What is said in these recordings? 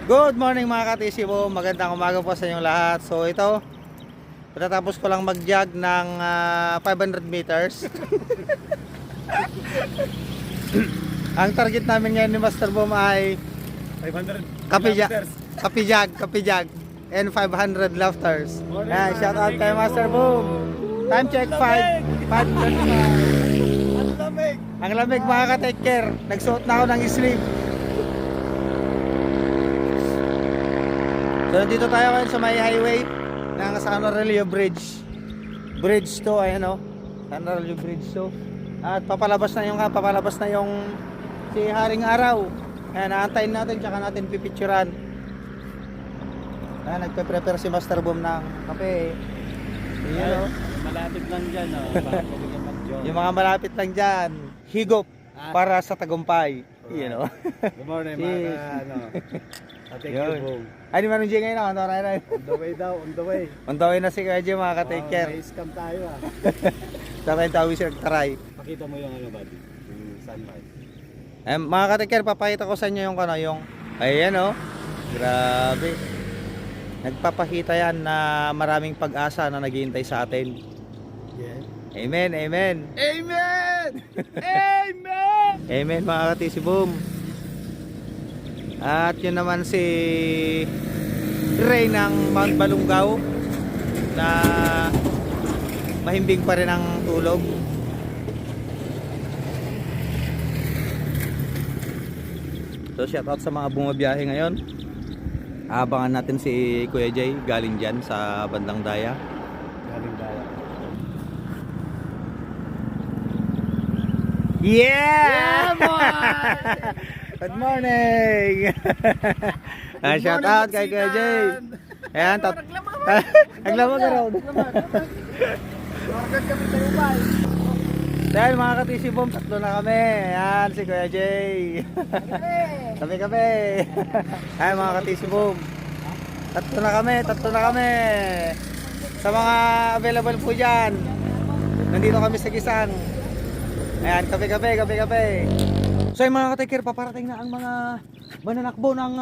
Good morning mga katisibo, magandang umaga po sa inyong lahat. So ito, pagkatapos ko lang mag-jog ng 500 meters. Ang target namin ngayon ni Master Boom ay 500 kapijag and 500 laughters. Shout out kay Master Boom. Time check 5:35. Ang lamig! Ang lamig mga ka-take care. Nagsuot na ako ng sleeve. So nandito tayo ngayon sa may highway ng San Aurelio Bridge. Bridge to, ayan o. San Aurelio Bridge to. At papalabas na yung si Haring Araw. Ayan, naantayin natin, tsaka natin pipicturan. Ayan, nagpe-prepare si Master Boom ng kape. Ayan o. Malapit lang dyan, oh. Yung mga malapit lang dyan, higop para sa tagumpay. Ayan o. Good morning, mga Take Yun. you home. Ay, di Manong Jay ngayon ako. On the way daw, on the way. On the way na si Kuya Jay, mga ka-take care. May scam tayo, ah. Sa kwenta, we share taray. Pakita mo yung buddy. Yung sunlight. Mga ka-take care, papakita ko sa inyo yung ayan o. Grabe. Nagpapakita yan na maraming pag-asa na naghihintay sa atin. Yeah. Amen, amen. Amen! Amen! Amen mga katisiboom. At yun naman si Ray ng Mount Balungaw na mahimbing pa rin ang tulog. So shout out sa mga bumabiyahe ngayon. Abangan natin si Kuya Jay galing dyan sa bandang Daya. Galing daya. Yeah! boy! Good morning! Shout out kay Kuya Jay. Ayan, naglamag ka raw. Organ kami sa ubay. Dahil mga katisibom, tatlo na kami. Ayan, si Kuya Jay. Kami. Ayan mga katisibom. Tatlo na kami. Sa mga available po dyan, nandito kami sa Gisang. Ayan, kape. So yung mga katikir, paparating na ang mga mananakbo ng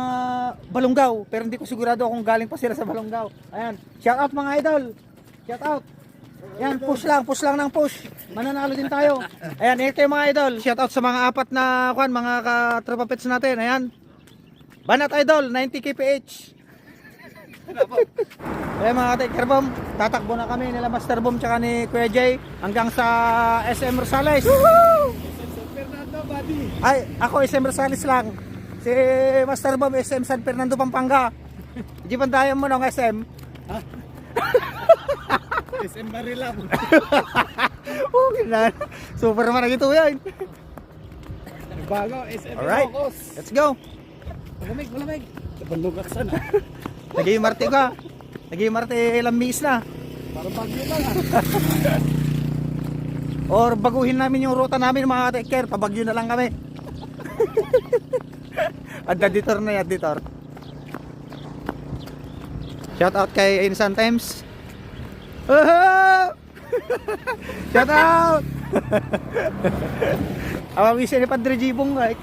Balungaw. Pero hindi ko sigurado kung galing pa sila sa Balungaw. Ayan, shout out mga idol. Shout out. Ayan, push lang ng push. Mananalo din tayo. Ayan, ito yung mga idol. Shout out sa mga apat na mga katropa pets natin. Ayan. Banat Idol, 90 kph. Ayan mga katikir, tatakbo na kami nila Master Boom tsaka ni Kuya Jay hanggang sa SM Rosales. Woohoo! Fernando, buddy. Ay, ako SM Rosales lang. Si Master Bob SM San Fernando, Pampanga. Di bandayan mo ng SM. SM Marilao. Okay na. Super man ito yan. Bago, SM Alright, Ilocos. let's go. Malamig. Sa Bandugas na. Nag-iimarte ka. Nag-iimarte ilang miss na. Parang bagyo lang, ah. Or baguhin namin yung ruta namin mga take care. Pabagyo na lang kami. Ad-editor na yan, editor. Shout out kay Insan Times. Shout out. Awawisin ni Padre Jibong right?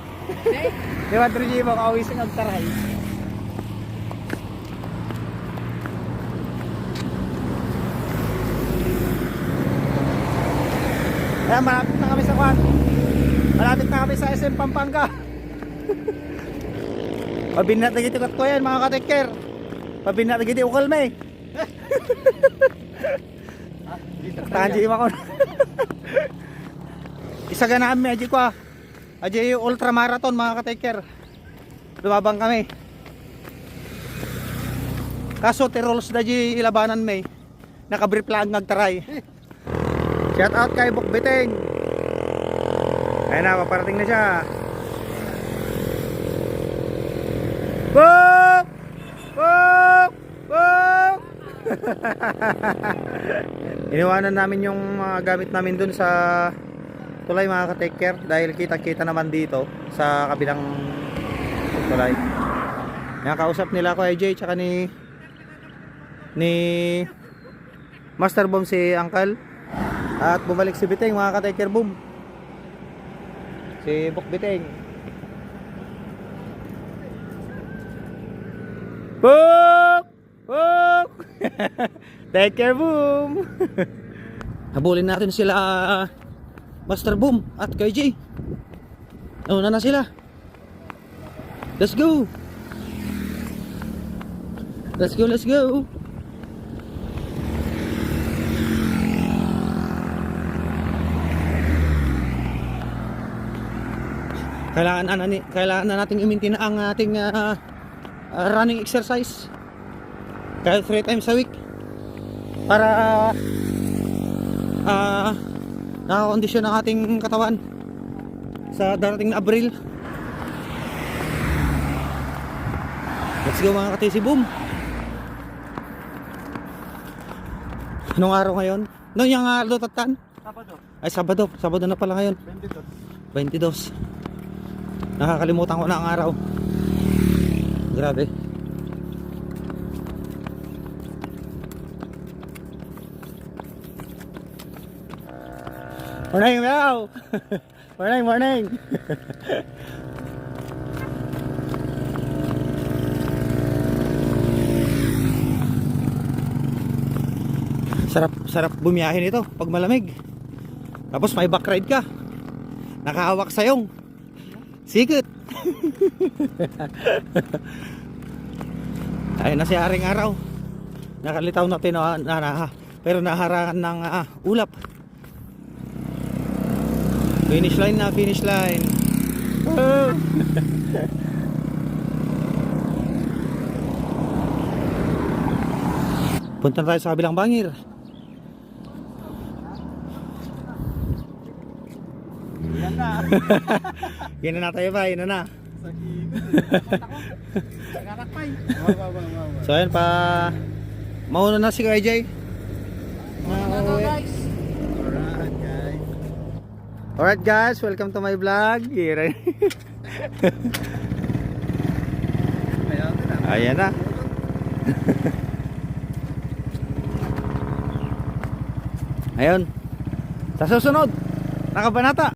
Ni Padre Jibong awawisin ang taray. Ayan, malapit na kami sa kwan. Malapit na kami sa SM Pampanga. Pabinat na giti ko yan mga ka-take-care. Pabinat na giti ukal may. Tanji ima ko. Isaga na kami aji ko. Aji ultra marathon mga ka-take-care. Lumabang kami. Kaso tirols na di ilabanan may. Nakabrief lang nagtaray. Shout out kay Bukbiting. Ayun na, paparating na siya. Buk! Iniwanan namin yung mga gamit namin dun sa tulay mga ka-take care. Dahil kita-kita naman dito sa kabilang tulay. Nakakausap nila ko AJ tsaka ni Master Boom si Uncle. At bumalik si Biting mga ka-take care boom. Si Buk Biting. Boom! Boom! Take care, Boom! Habulin natin sila Master Boom at Kuya Jay. Una na sila. Let's go! Let's go, let's go! Kailangan na nating i-maintain ang ating running exercise kahit 3 times a week para nakakondisyon ang ating katawan sa darating na Abril. Let's go mga katisi boom. Anong araw ngayon? Noong yung Lutatan? Sabado. Ay Sabado na pala ngayon. 22. Nakakalimutan ko na ang araw. Grabe. Morning, meow. Morning. Sarap bumiyahin ito pag malamig. Tapos may back ride ka. Nakahawak sayong. Sigot. Ayun na si Aring Araw. Nakalitaw na pero naharangan ng ulap. Finish line. Oh. Punta tayo sa kabilang bangir. Yan na. Yan na tayo ba? Yan na. Sa Nagarakpay. So ayan pa. Mauna na si Kuya Jay. Guys. Alright guys, welcome to my vlog. Ayan na. Ayun. Sa susunod, nakabanata.